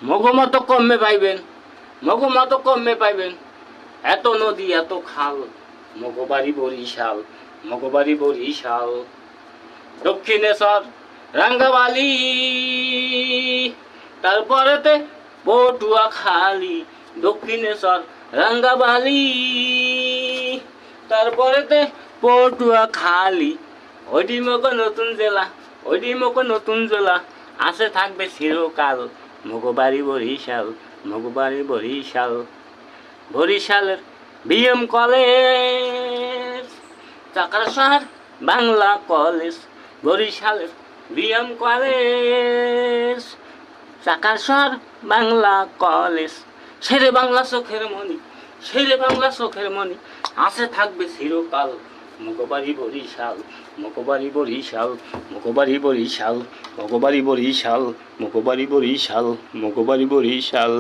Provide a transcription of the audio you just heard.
মগমতো কমে পাইবেন, মগমতো কমে পাইবেন, এত নদী এত খাল, মগবাড়ি বরিশাল, মগবাড়ি বরিশাল। দক্ষিণেশ্বর রাঙ্গাবালি, তারপরেতে পটুয়াখালী। দক্ষিণেশ্বর রাঙ্গাবালি, তারপরেতে পটুয়াখালী। ওইটি মগ নতুন জেলা, ওইটি মগ নতুন জেলা, আছে থাকবে চিরকাল। মগবাড়ি বরিশাল, মগবাড়ি বরিশাল। বরিশালের বিএম কলেজ, চাকরাশার বাংলা কলেজ। বরিশালের বিএম কলেজ, চাকরাশার বাংলা কলেজ। শেরে বাংলা চোখের মনি, শেরে বাংলা চোখের মনি, আছে থাকবে চিরকাল। মগবাড়ি বরিশাল, মগবাড়ি বরিশাল, মগবাড়ি বরিশাল, মগবাড়ি বরিশাল, মগবাড়ি বরিশাল, মগবাড়ি বরিশাল।